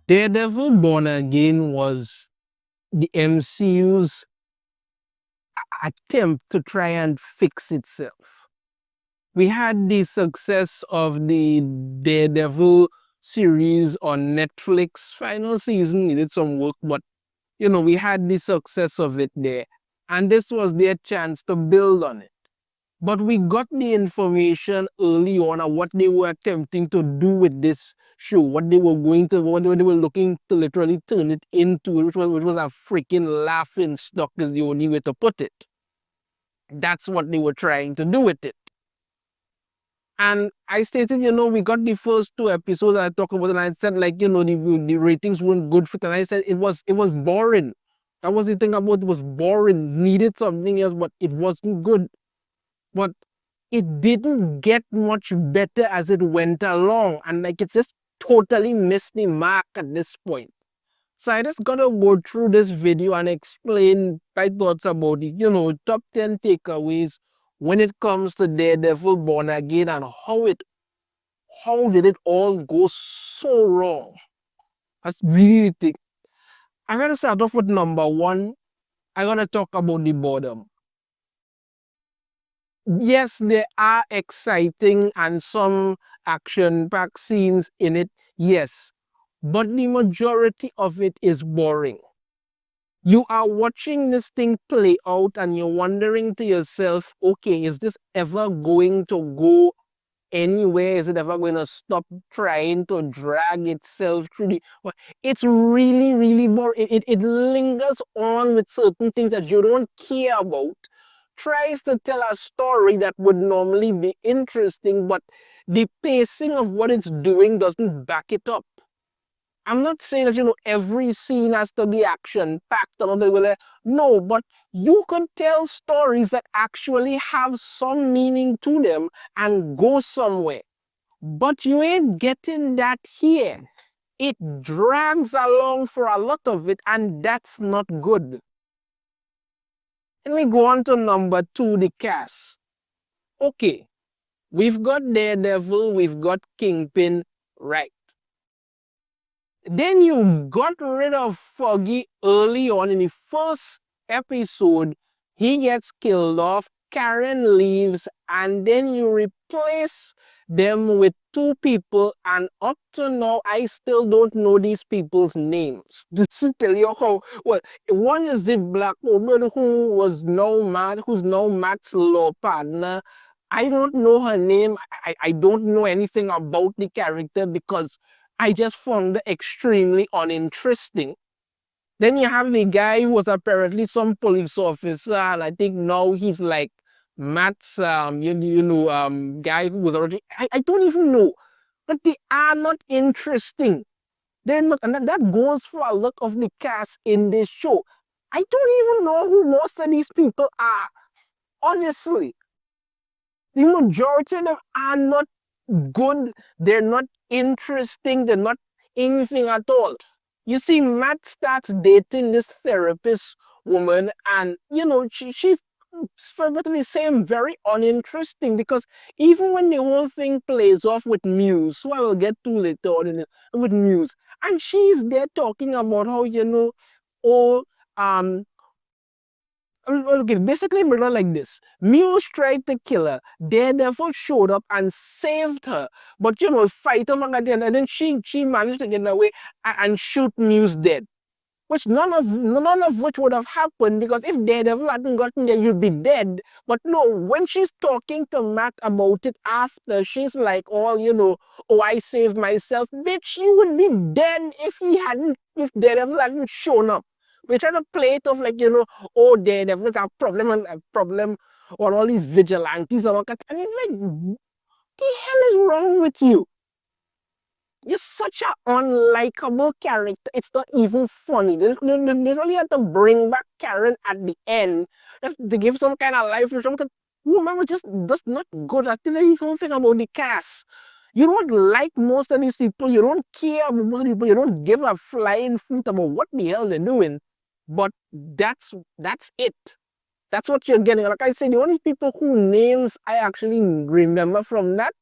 Daredevil Born Again was the MCU's attempt to try and fix itself. We had the success of the Daredevil series on Netflix. Final season needed some work, but we had the success of it there. And this was their chance to build on it. But we got the information early on of what they were attempting to do with this show, what they were looking to literally turn it into, which was a freaking laughing stock is the only way to put it. That's what they were trying to do with it. And I stated, we got the first 2 episodes I talked about, and I said, the ratings weren't good for it. And I said it was boring. That was the thing about it was boring. Needed something else, but it wasn't good. But it didn't get much better as it went along. And it's just totally missed the mark at this point. So I just gotta go through this video and explain my thoughts about it. Top 10 takeaways when it comes to Daredevil Born Again and how did it all go so wrong? That's really the thing. I'm gonna start off with number one. I'm gonna talk about the boredom. Yes, there are exciting and some action-packed scenes in it, yes. But the majority of it is boring. You are watching this thing play out and you're wondering to yourself, okay, is this ever going to go anywhere? Is it ever going to stop trying to drag itself through the... It's really, really boring. It lingers on with certain things that you don't care about. Tries to tell a story that would normally be interesting, but the pacing of what it's doing doesn't back it up. I'm not saying that, every scene has to be action-packed and all that. No, but you can tell stories that actually have some meaning to them and go somewhere. But you ain't getting that here. It drags along for a lot of it, and that's not good. And we go on to number two, the cast. Okay, we've got Daredevil, we've got Kingpin, right. Then you got rid of Foggy early on in the first episode. He gets killed off, Karen leaves, and then you replace them with two people, and up to now, I still don't know these people's names. This is tell you how, well, one is the black woman who's now Matt's law partner. I don't know her name. I don't know anything about the character because I just found it extremely uninteresting. Then you have the guy who was apparently some police officer, and I think now he's like Matt's, guy who was already, I don't even know. But they are not interesting. They're not, and that goes for a lot of the cast in this show. I don't even know who most of these people are. Honestly, the majority of them are not good. They're not interesting. They're not anything at all. You see, Matt starts dating this therapist woman, and she's fundamentally saying very uninteresting because even when the whole thing plays off with Muse, who I will get to later on with Muse, and she's there talking about how oh okay, basically mirror like this. Muse tried to kill her. Daredevil showed up and saved her. But fight along at the end, and then she managed to get away and shoot Muse dead. Which none of which would have happened because if Daredevil hadn't gotten there, you'd be dead. But no, when she's talking to Matt about it after, she's like, oh, I saved myself. Bitch, you would be dead if Daredevil hadn't shown up. We're trying to play it off like, oh, Daredevil is a problem on all these vigilantes and all that. And it's like, what the hell is wrong with you? You're such an unlikable character. It's not even funny. They literally had to bring back Karen at the end to give some kind of life. Woman was just not good. I didn't even think about the cast. You don't like most of these people. You don't care about most of these people. You don't give a flying fruit about what the hell they're doing. But that's it. That's what you're getting. Like I said, the only people whose names I actually remember from that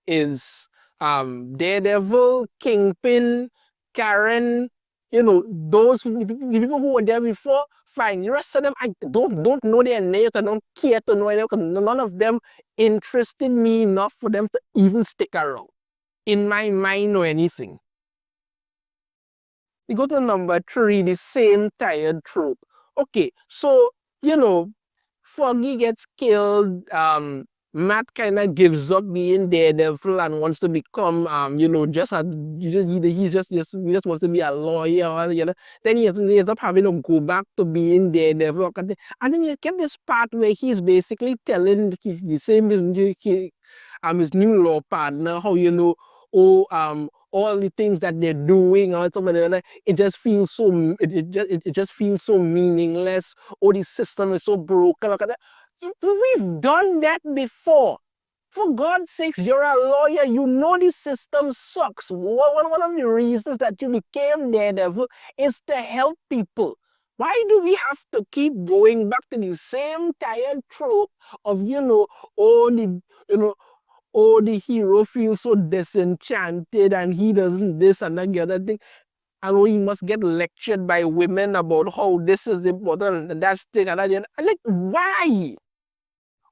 is Daredevil, Kingpin, Karen, those the people who were there before, fine. The rest of them, I don't know their names. I don't care to know them because none of them interested me enough for them to even stick around in my mind or anything. We go to number three, the same tired trope. Okay, so, you know, Foggy gets killed. Matt kind of gives up being Daredevil and wants to become, just a, he just wants to be a lawyer. Then he ends up having to go back to being Daredevil. And then you get this part where he's basically telling the same his new law partner how, all the things that they're doing or something like that, it just feels so it just feels so meaningless. Or the system is so broken. Look at that. We've done that before. For God's sakes, you're a lawyer. You know the system sucks. One of the reasons that you became Daredevil is to help people. Why do we have to keep going back to the same tired trope of, oh, the hero feels so disenchanted and he doesn't this and that, the other thing. And we must get lectured by women about how this is important and that's thing and that. And like, why?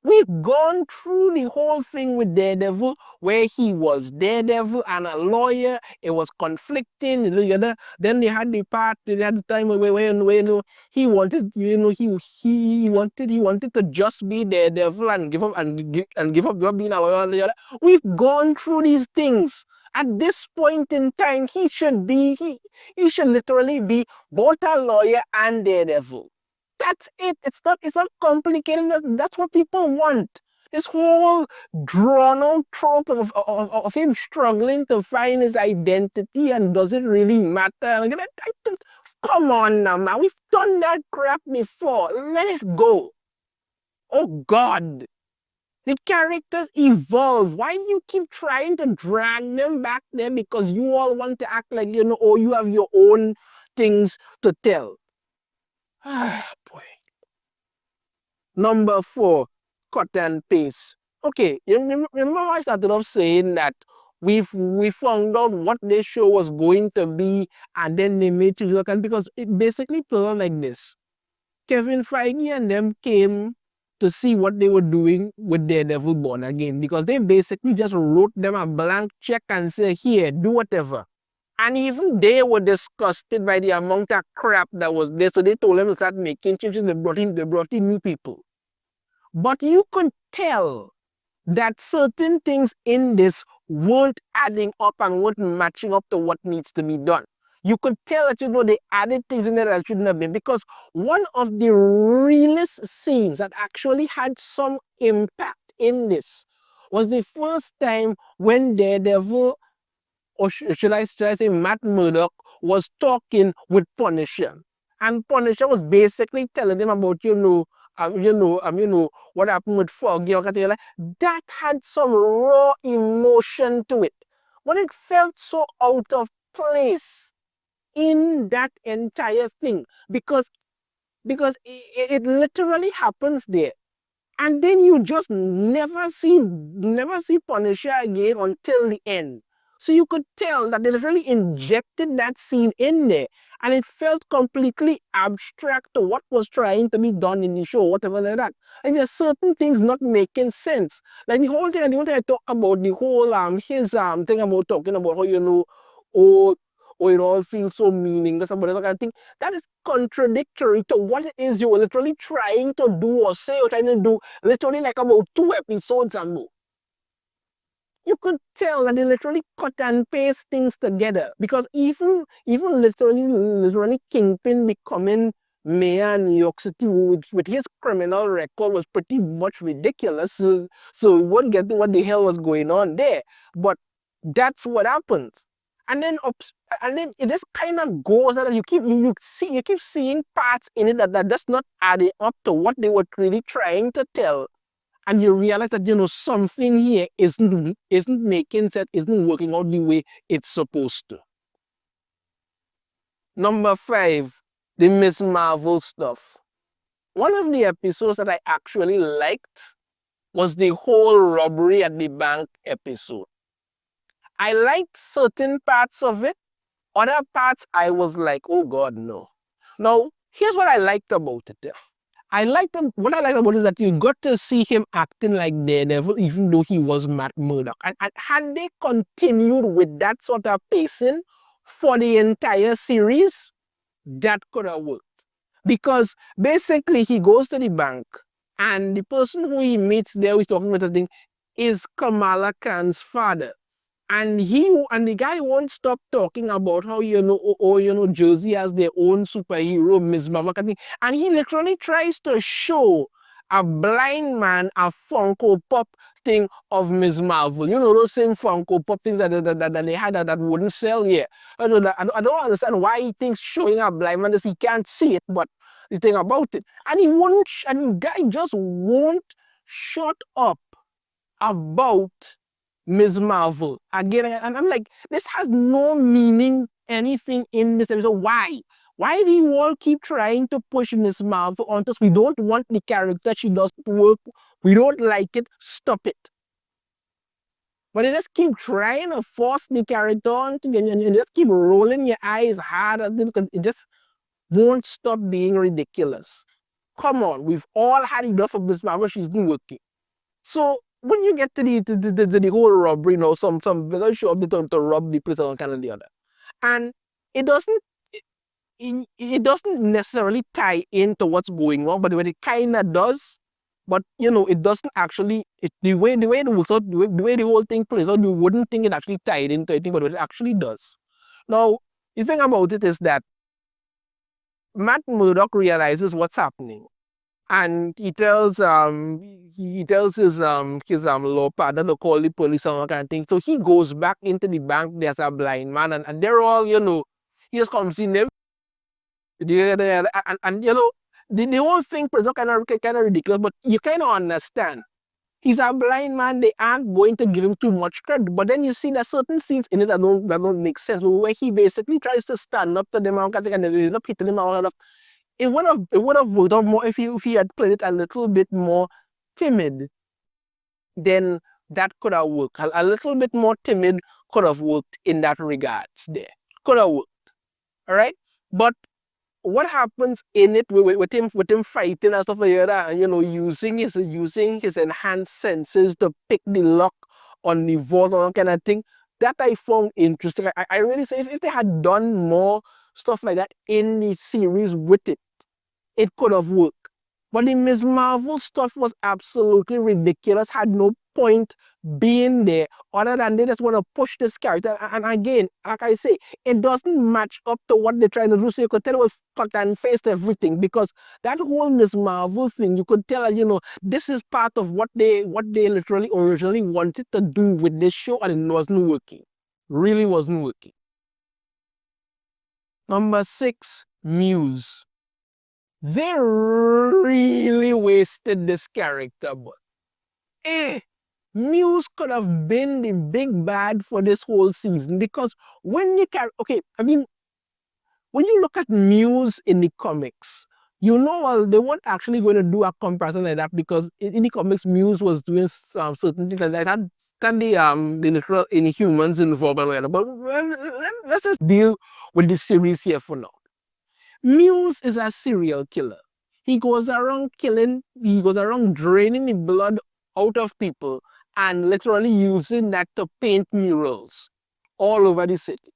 We've gone through the whole thing with Daredevil, where he was Daredevil and a lawyer. It was conflicting. Then they had the part, they had the time where he wanted, he wanted to just be Daredevil and give up and give up being a lawyer. We've gone through these things. At this point in time, he should literally be both a lawyer and Daredevil. That's it. It's not complicated. That's what people want. This whole drawn out trope of him struggling to find his identity and does it really matter? Come on now, man. We've done that crap before. Let it go. Oh God. The characters evolve. Why do you keep trying to drag them back there? Because you all want to act like, you have your own things to tell. Ah, boy. Number four, cut and paste. Okay, you remember I started off saying that we found out what this show was going to be, and then they made changes. Because it basically played out like this. Kevin Feige and them came to see what they were doing with Daredevil Born Again, because they basically just wrote them a blank check and said, here, do whatever. And even they were disgusted by the amount of crap that was there. So they told them to start making changes. They brought in new people. But you could tell that certain things in this weren't adding up and weren't matching up to what needs to be done. You could tell that, they added things in there that shouldn't have been. Because one of the realest scenes that actually had some impact in this was the first time when Daredevil, or should I say Matt Murdock, was talking with Punisher. And Punisher was basically telling him about, what happened with Foggy. That had some raw emotion to it. But it felt so out of place in that entire thing. Because it literally happens there. And then you just never see Punisher again until the end. So you could tell that they literally injected that scene in there, and it felt completely abstract to what was trying to be done in the show, whatever like that. And there's certain things not making sense. Like the whole thing I talk about, the whole his thing about talking about how, oh, it all feels so meaningless about it. I think that is contradictory to what it is you were literally trying to do or say or trying to do literally like about 2 episodes ago. You could tell that they literally cut and paste things together, because even literally Kingpin becoming mayor in New York City with his criminal record was pretty much ridiculous. So we won't get to what the hell was going on there. But that's what happens. And then it just kind of goes that you keep seeing parts in it that just not adding up to what they were really trying to tell. And you realize that, something here isn't making sense, isn't working out the way it's supposed to. Number 5, the Miss Marvel stuff. One of the episodes that I actually liked was the whole robbery at the bank episode. I liked certain parts of it. Other parts, I was like, oh God, no. Now, here's what I liked about it. What I liked about it is that you got to see him acting like Daredevil, even though he was Matt Murdock. And had they continued with that sort of pacing for the entire series, that could have worked. Because basically, he goes to the bank, and the person who he meets there, who's talking about the thing, is Kamala Khan's father. And the guy won't stop talking about how Jersey has their own superhero, Miss Mama, and he literally tries to show a blind man a Funko Pop thing of Miss Marvel. You know those same Funko Pop things that they had that wouldn't sell here. I don't understand why he thinks showing a blind man is he can't see it, but the thing about it, and he won't, and the guy just won't shut up about Ms. Marvel. Again, and I'm like, this has no meaning, anything in this episode. Why? Why do you all keep trying to push Ms. Marvel onto us? We don't want the character. She doesn't work. We don't like it. Stop it. But they just keep trying to force the character onto you, and just keep rolling your eyes hard at them because it just won't stop being ridiculous. Come on, we've all had enough of Ms. Marvel. She's not working. So when you get to the whole robbery, some village show up to rob the place or kind of the other, and it doesn't it doesn't necessarily tie into what's going on, but when it kind of does, but it doesn't actually. The way it works out, the way the whole thing plays out, you wouldn't think it actually tied into anything, but it actually does. Now the thing about it is that Matt Murdock realizes what's happening. And he tells his law partner to call the police and all kind of thing. So he goes back into the bank. There's a blind man, and they're all he just comes in there, and the whole thing is kind of ridiculous, but you kind of understand. He's a blind man. They aren't going to give him too much credit. But then you see there's certain scenes in it that don't make sense. Where he basically tries to stand up to them and they end up hitting him all. It would have worked out more if he had played it a little bit more timid. Then that could have worked. A little bit more timid could have worked in that regards. There could have worked. All right, but what happens in it with him fighting and stuff like that, and using his enhanced senses to pick the lock on the vault and all kind of thing, that I found interesting. I really say if they had done more stuff like that in the series with it could have worked. But the Ms. Marvel stuff was absolutely ridiculous, had no point being there, other than they just want to push this character. And again, like I say, it doesn't match up to what they're trying to do. So you could tell it was cut and paste everything, because that whole Ms. Marvel thing, you could tell, this is part of what they literally originally wanted to do with this show, and it wasn't working. Really wasn't working. Number 6, Muse. They really wasted this character, but Muse could have been the big bad for this whole season, because when you when you look at Muse in the comics, they weren't actually going to do a comparison like that, because in the comics, Muse was doing certain things like that. The literal Inhumans involved and whatever. But let's just deal with the series here for now. Muse is a serial killer. He goes around draining the blood out of people and literally using that to paint murals all over the city.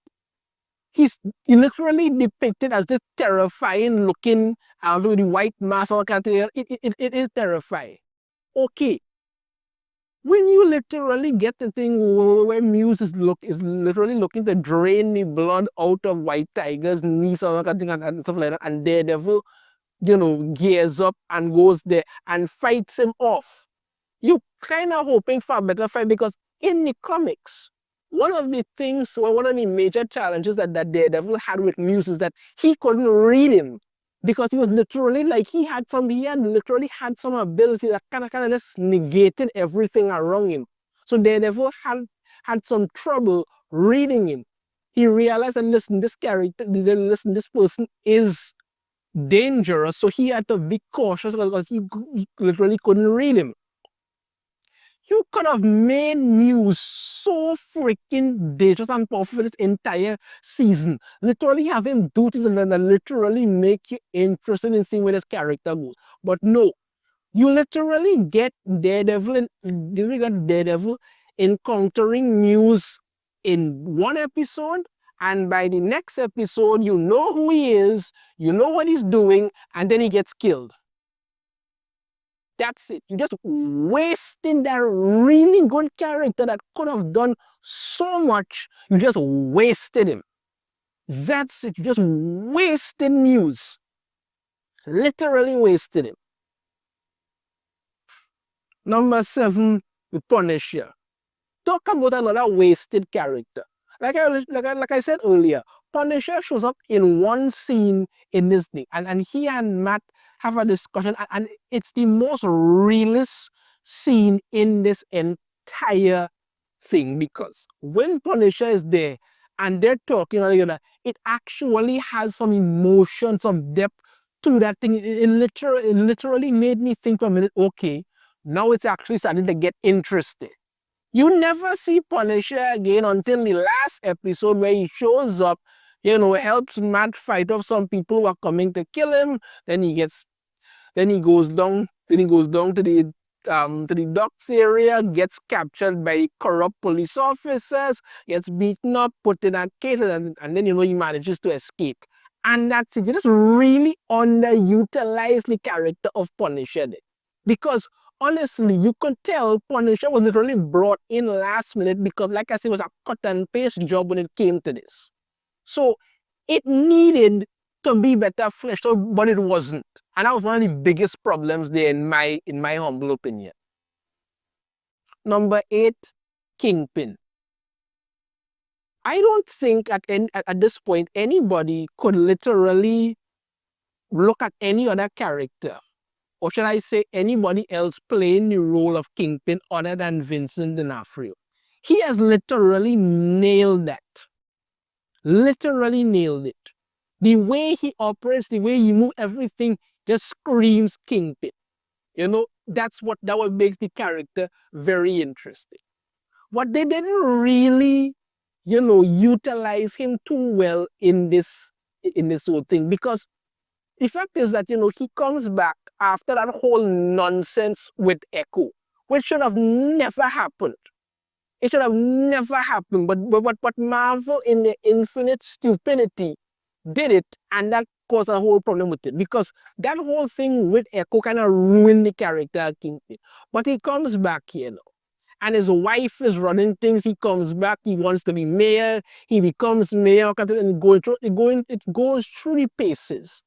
He's literally depicted as this terrifying looking, with the white mask or it is terrifying. Okay. When you literally get the thing where Muse is literally looking to drain the blood out of white tigers, knees and stuff like that, and Daredevil, gears up and goes there and fights him off. You kind of hoping for a better fight, because in the comics, one of the major challenges that Daredevil had with Muse is that he couldn't read him. Because he was literally literally had some ability that kind of just negated everything around him. So Daredevil had some trouble reading him. He realized that this person is dangerous, so he had to be cautious because he literally couldn't read him. You could have made news so freaking dangerous and powerful for this entire season. Literally have him do things and then literally make you interested in seeing where this character goes. But no, you literally get Daredevil encountering news in one episode, and by the next episode, you know who he is, you know what he's doing, and then he gets killed. That's it. You're just wasting that really good character that could have done so much. You just wasted him. That's it. You just wasted news. Literally wasted him. Number 7, the Punisher. Talk about another wasted character. Like I said earlier, Punisher shows up in one scene in this thing, and he and Matt have a discussion, and it's the most realist scene in this entire thing, because when Punisher is there and they're talking, it actually has some emotion, some depth to that thing. It literally made me think for a minute, okay, now it's actually starting to get interesting. You never see Punisher again until the last episode where he shows up, helps Matt fight off some people who are coming to kill him. Then he goes down to the docks area, gets captured by corrupt police officers, gets beaten up, put in a cage, and then he manages to escape. And that's it. You just really underutilize the character of Punisher there. Because honestly, you could tell Punisher was literally brought in last minute because, like I said, it was a cut and paste job when it came to this. So it needed to be better fleshed out, but it wasn't. And that was one of the biggest problems there in my humble opinion. Number 8, Kingpin. I don't think at this point anybody could literally look at any other character, or should I say anybody else playing the role of Kingpin other than Vincent D'Onofrio. He has literally nailed that. Literally nailed it. The way he operates, the way he moves, everything just screams Kingpin. That what makes the character very interesting. But they didn't really, utilize him too well in this whole thing, because the fact is that, he comes back after that whole nonsense with Echo, which should have never happened. It should have never happened. But Marvel, in their infinite stupidity, did it, and that caused a whole problem with it, because that whole thing with Echo kind of ruined the character of Kingpin. But he comes back, and his wife is running things. He comes back. He wants to be mayor. He becomes mayor, and it goes through the paces.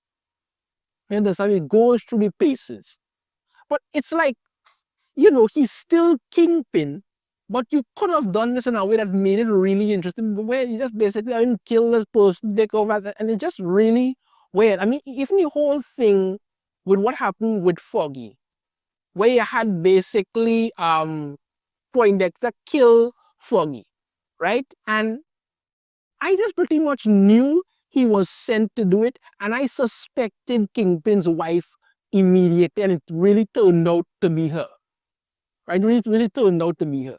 You understand? It goes through the paces. But it's like, he's still Kingpin, but you could have done this in a way that made it really interesting, where you just basically kill this person, take over, and it's just really weird. I mean, even the whole thing with what happened with Foggy, where you had basically Poindexter kill Foggy, right? And I just pretty much knew he was sent to do it, and I suspected Kingpin's wife immediately, and it really turned out to be her. Right? It really turned out to be her.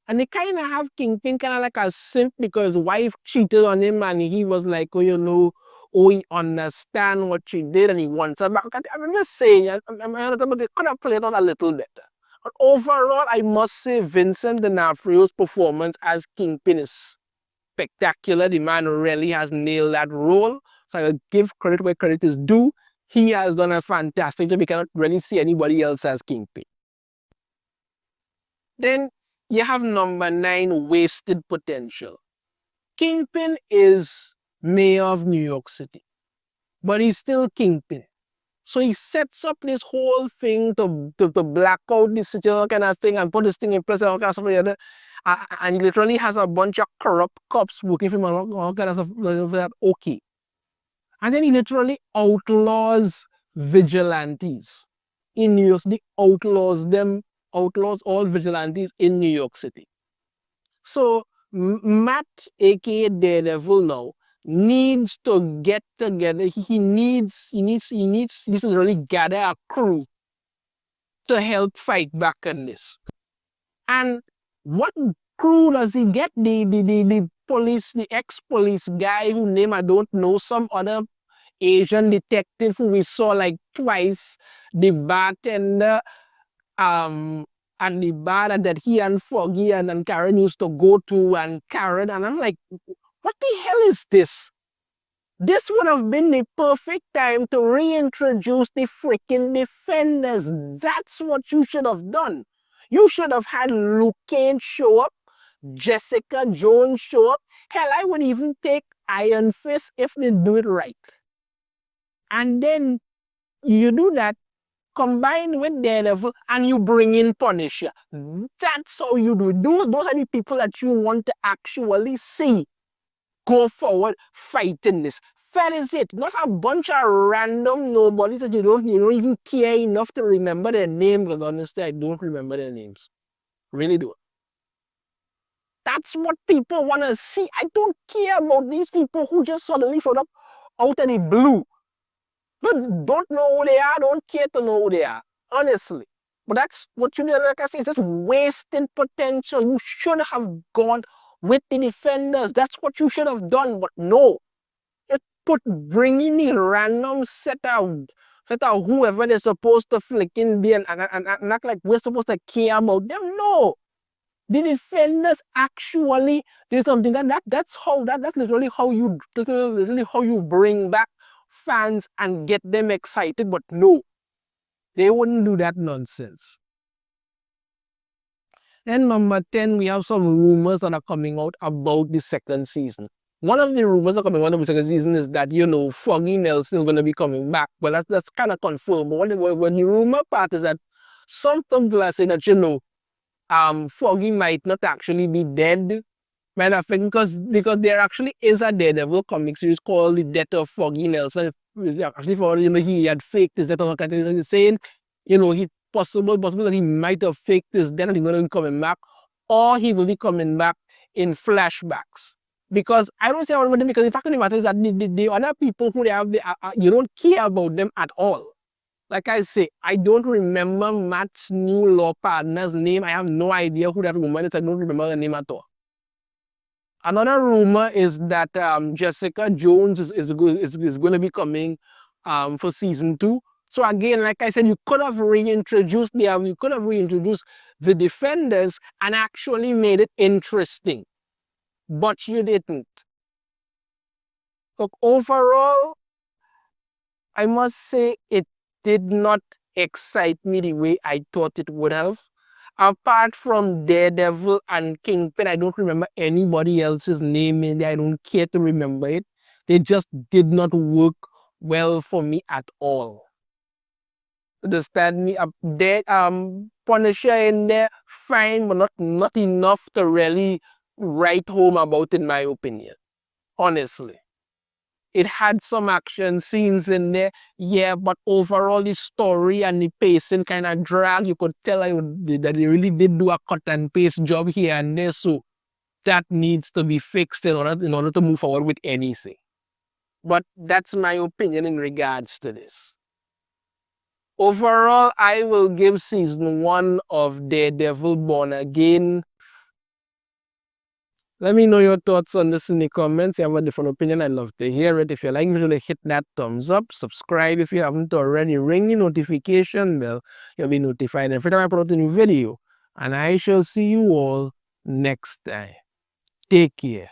And they kind of have Kingpin kind of like a simp, because wife cheated on him, and he was like, he understand what she did, and he wants her back. I'm just saying, they could have played on a little better. But overall, I must say Vincent D'Onofrio's performance as Kingpin is spectacular. The man really has nailed that role. So I will give credit where credit is due. He has done a fantastic job. We cannot really see anybody else as Kingpin. Then you have number 9, wasted potential. Kingpin is mayor of New York City, but he's still Kingpin. So he sets up this whole thing to black out the city kind of thing, and put this thing in place and all kind of stuff like that. And he literally has a bunch of corrupt cops working for him and all kind of stuff like that. Okay. And then he literally outlaws vigilantes in New York City, outlaws all vigilantes in New York City. So Matt, aka Daredevil, now needs to get together. He needs to really gather a crew to help fight back on this. And what crew does he get? The police, the ex-police guy who name I don't know, some other Asian detective who we saw like twice, the bartender, um, and the bar that he and Foggy and Karen used to go to, and Karen, and I'm like, what the hell is this? This would have been the perfect time to reintroduce the freaking defenders. That's what you should have done. You should have had Luke Kane show up, Jessica Jones show up. Hell, I would even take Iron Fist if they do it right. And then you do that combined with Daredevil and you bring in Punisher. That's how you do it. Those are the people that you want to actually see go forward fighting this. That is it. Not a bunch of random nobodies that you don't even care enough to remember their names. Because honestly, I don't remember their names. Really do. That's what people want to see. I don't care about these people who just suddenly showed up out of the blue. Don't know who they are, don't care to know who they are. Honestly. But that's what you do, like I say, it's just wasting potential. You should have gone with the defenders. That's what you should have done, but no. You bringing the random set of whoever they're supposed to flicking be and act like we're supposed to care about them. No. The defenders actually did something that's literally how you bring back fans and get them excited, but no, they wouldn't do that nonsense. And number 10, we have some rumors that are coming out about the second season. One of the rumors that are coming out of the second season is that, Foggy Nelson is going to be coming back. Well, that's kind of confirmed. But when the rumor part is that some people are saying that, Foggy might not actually be dead. Matter of fact, because there actually is a Daredevil comic series called The Death of Foggy Nelson. Actually, he had faked his death of he's saying, he possible that he might have faked his death and he's going to be coming back, or he will be coming back in flashbacks. Because I don't say about them, because the fact of the matter is that the other people who they have, you don't care about them at all. Like I say, I don't remember Matt's new law partner's name. I have no idea who that woman is. I don't remember her name at all. Another rumor is that Jessica Jones is going to be coming for season 2. So again, like I said, you could have reintroduced the defenders and actually made it interesting, but you didn't. Look, overall, I must say it did not excite me the way I thought it would have. Apart from Daredevil and Kingpin, I don't remember anybody else's name in there. I don't care to remember it. They just did not work well for me at all. Understand me? Punisher in there, fine, but not enough to really write home about, in my opinion. Honestly. It had some action scenes in there, yeah, but overall the story and the pacing kind of drag. You could tell that they really did do a cut and paste job here and there, so that needs to be fixed in order to move forward with anything. But that's my opinion in regards to this. Overall, I will give season 1 of Daredevil Born Again. Let me know your thoughts on this in the comments. If you have a different opinion, I'd love to hear it. If you like, usually hit that thumbs up. Subscribe if you haven't already. Ring the notification bell. You'll be notified every time I put out a new video. And I shall see you all next time. Take care.